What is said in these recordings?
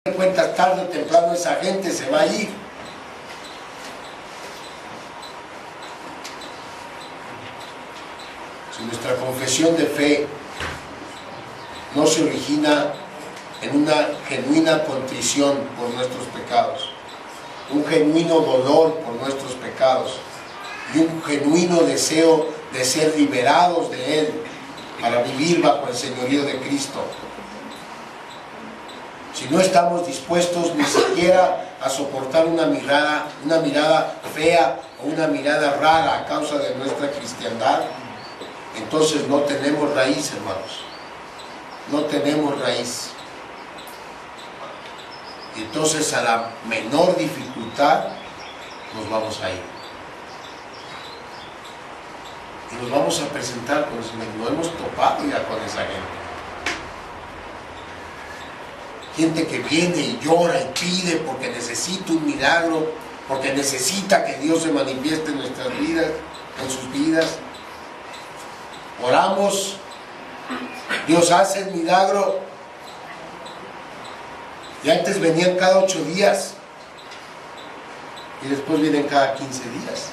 de cuentas, tarde o temprano esa gente se va a ir. Si nuestra confesión de fe no se origina en una genuina contrición por nuestros pecados, un genuino dolor por nuestros pecados y un genuino deseo de ser liberados de Él para vivir bajo el señorío de Cristo, si no estamos dispuestos ni siquiera a soportar una mirada fea o una mirada rara a causa de nuestra cristiandad, entonces no tenemos raíz, hermanos. No tenemos raíz. Y entonces a la menor dificultad nos vamos a ir. Y nos vamos a presentar con el Señor. Lo hemos topado ya con esa gente. Gente que viene y llora y pide porque necesita un milagro, porque necesita que Dios se manifieste en nuestras vidas, en sus vidas. Oramos, Dios hace el milagro, y antes venían cada 8 días, y después vienen cada 15 días,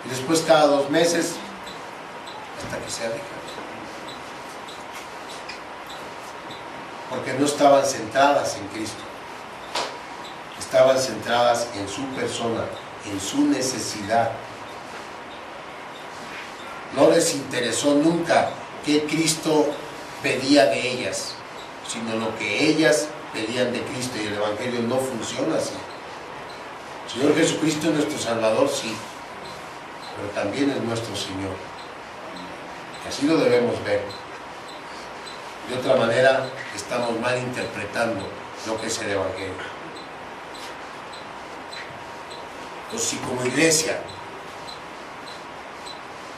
y después cada 2 meses, hasta que se alejan. Porque no estaban centradas en Cristo, estaban centradas en su persona, en su necesidad. No les interesó nunca qué Cristo pedía de ellas, sino lo que ellas pedían de Cristo, y el Evangelio no funciona así. El Señor Jesucristo es nuestro Salvador, sí, pero también es nuestro Señor. Y así lo debemos ver. De otra manera, estamos mal interpretando lo que es el Evangelio. Entonces, si como iglesia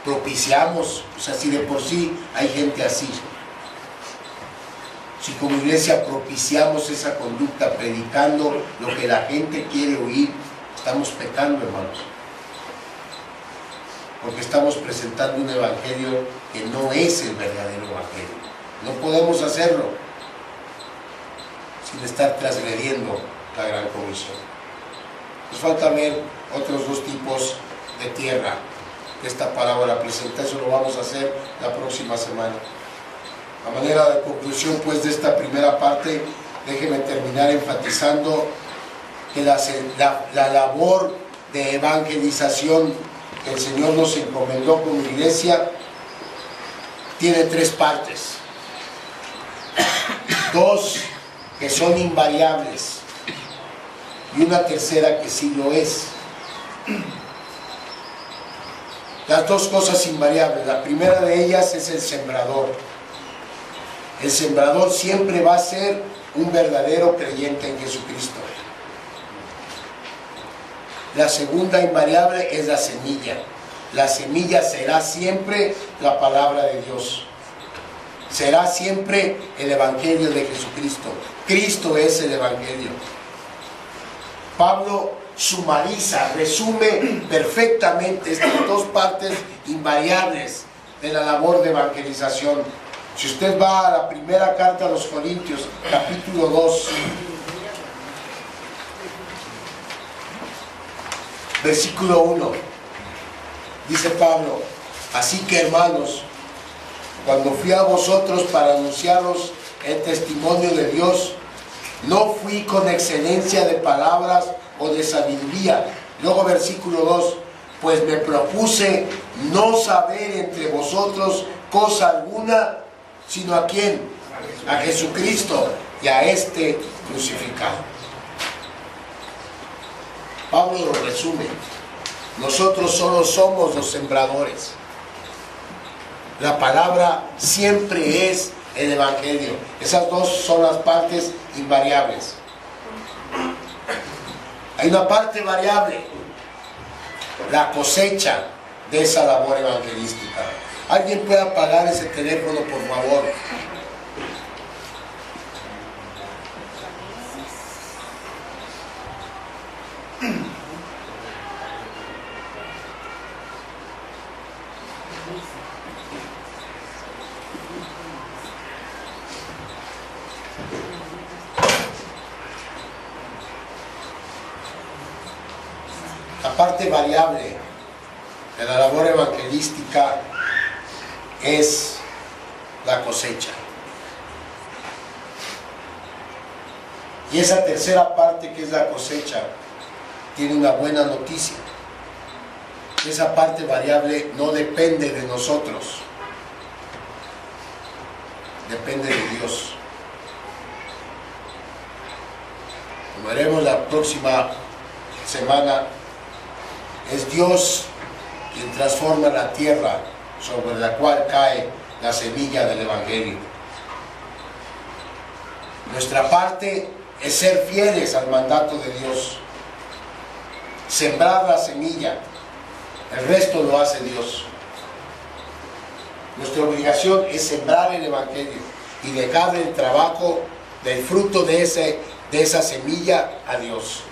propiciamos, o sea, si de por sí hay gente así, si como iglesia propiciamos esa conducta predicando lo que la gente quiere oír, estamos pecando, hermanos, porque estamos presentando un evangelio que no es el verdadero evangelio. No podemos hacerlo sin estar transgrediendo la gran comisión. Nos falta ver otros 2 tipos de tierra que esta parábola presenta. Eso lo vamos a hacer la próxima semana. A manera de conclusión, pues, de esta primera parte, déjenme terminar enfatizando que la labor de evangelización que el Señor nos encomendó como iglesia tiene 3 partes. 2 que son invariables y una tercera que sí lo es. Las 2 cosas invariables, la primera de ellas es el sembrador. El sembrador siempre va a ser un verdadero creyente en Jesucristo. La segunda invariable es la semilla. La semilla será siempre la palabra de Dios. Será siempre el Evangelio de Jesucristo. Cristo es el Evangelio. Pablo sumariza, resume perfectamente estas 2 partes invariables de la labor de evangelización. Si usted va a la primera carta a los Corintios, capítulo 2, versículo 1, dice Pablo: así que, hermanos, cuando fui a vosotros para anunciaros el testimonio de Dios, no fui con excelencia de palabras o de sabiduría. Luego versículo 2, pues me propuse no saber entre vosotros cosa alguna, sino ¿a quién? A Jesucristo y a este crucificado. Pablo lo resume: nosotros solo somos los sembradores. La palabra siempre es el Evangelio. Esas 2 son las partes invariables. Hay una parte variable: la cosecha de esa labor evangelística. ¿Alguien puede apagar ese teléfono, por favor? parte variable de la labor evangelística es la cosecha. Y esa tercera parte, que es la cosecha, tiene una buena noticia. Esa parte variable no depende de nosotros, depende de Dios. Como veremos la próxima semana, es Dios quien transforma la tierra sobre la cual cae la semilla del Evangelio. Nuestra parte es ser fieles al mandato de Dios, sembrar la semilla, el resto lo hace Dios. Nuestra obligación es sembrar el Evangelio y dejar el trabajo del fruto de esa semilla a Dios.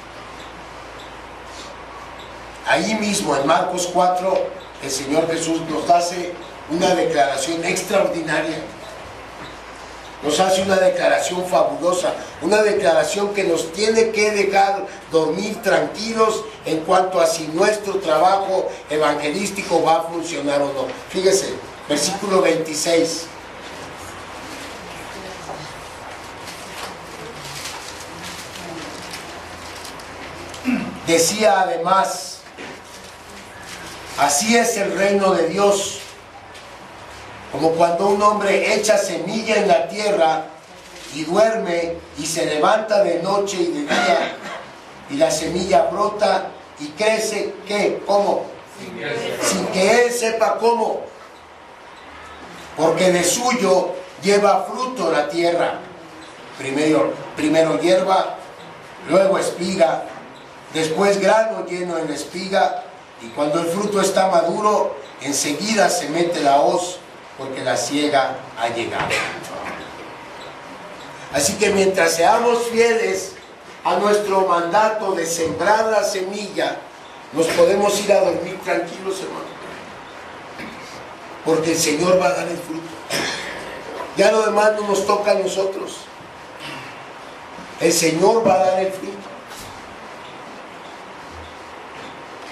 Ahí mismo en Marcos 4, el Señor Jesús nos hace una declaración extraordinaria. Nos hace una declaración fabulosa, una declaración que nos tiene que dejar dormir tranquilos en cuanto a si nuestro trabajo evangelístico va a funcionar o no. Fíjese, versículo 26. Decía además: así es el reino de Dios, como cuando un hombre echa semilla en la tierra y duerme y se levanta de noche y de día, y la semilla brota y crece, ¿qué? ¿Cómo? Sin que él sepa cómo, porque de suyo lleva fruto la tierra. Primero hierba, luego espiga, después grano lleno en espiga, y cuando el fruto está maduro, enseguida se mete la hoz, porque la siega ha llegado. Así que mientras seamos fieles a nuestro mandato de sembrar la semilla, nos podemos ir a dormir tranquilos, hermano, porque el Señor va a dar el fruto. Ya lo demás no nos toca a nosotros. El Señor va a dar el fruto.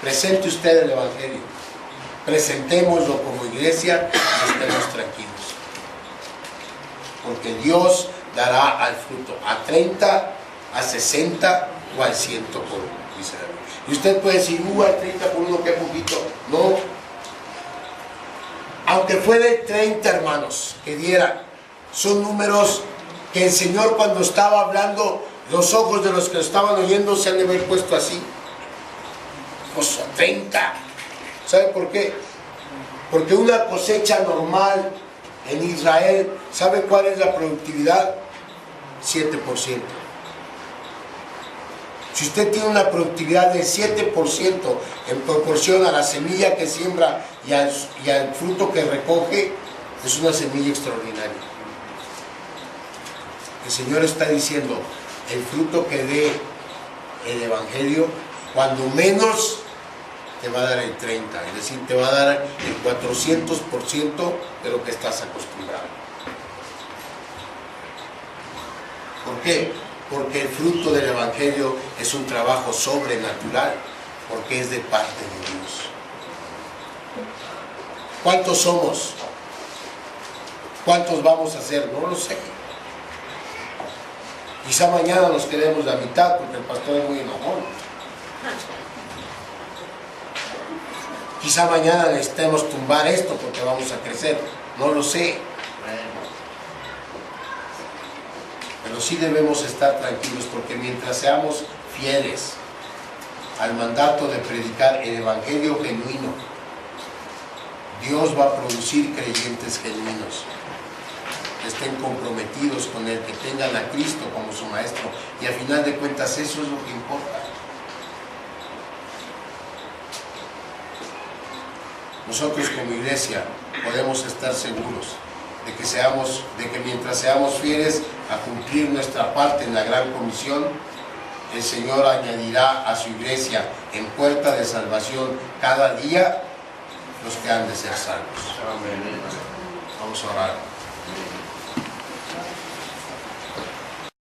Presente usted el Evangelio, presentémoslo como iglesia y estemos tranquilos, porque Dios dará al fruto a 30, a 60 o al 100 por uno, dice la Biblia. Y usted puede decir, al 30 por uno, qué poquito. No, aunque fuere 30 hermanos que dieran, son números que el Señor, cuando estaba hablando, los ojos de los que lo estaban oyendo se han de haber puesto así. Pues 30. ¿Sabe por qué? Porque una cosecha normal en Israel, ¿sabe cuál es la productividad? 7%. Si usted tiene una productividad del 7% en proporción a la semilla que siembra y al fruto que recoge, es una semilla extraordinaria. El Señor está diciendo, el fruto que dé el Evangelio, cuando menos te va a dar el 30, es decir, te va a dar el 400% de lo que estás acostumbrado. ¿Por qué? Porque el fruto del Evangelio es un trabajo sobrenatural, porque es de parte de Dios. ¿Cuántos somos? ¿Cuántos vamos a ser? No lo sé. Quizá mañana nos quedemos la mitad, porque el pastor es muy enojón. Quizá mañana necesitemos tumbar esto porque vamos a crecer. No lo sé. Pero sí debemos estar tranquilos, porque mientras seamos fieles al mandato de predicar el Evangelio genuino, Dios va a producir creyentes genuinos, que estén comprometidos con Él, que tengan a Cristo como su Maestro. Y al final de cuentas eso es lo que importa. Nosotros como iglesia podemos estar seguros de que mientras seamos fieles a cumplir nuestra parte en la gran comisión, el Señor añadirá a su iglesia en puerta de salvación cada día los que han de ser salvos. Vamos a orar.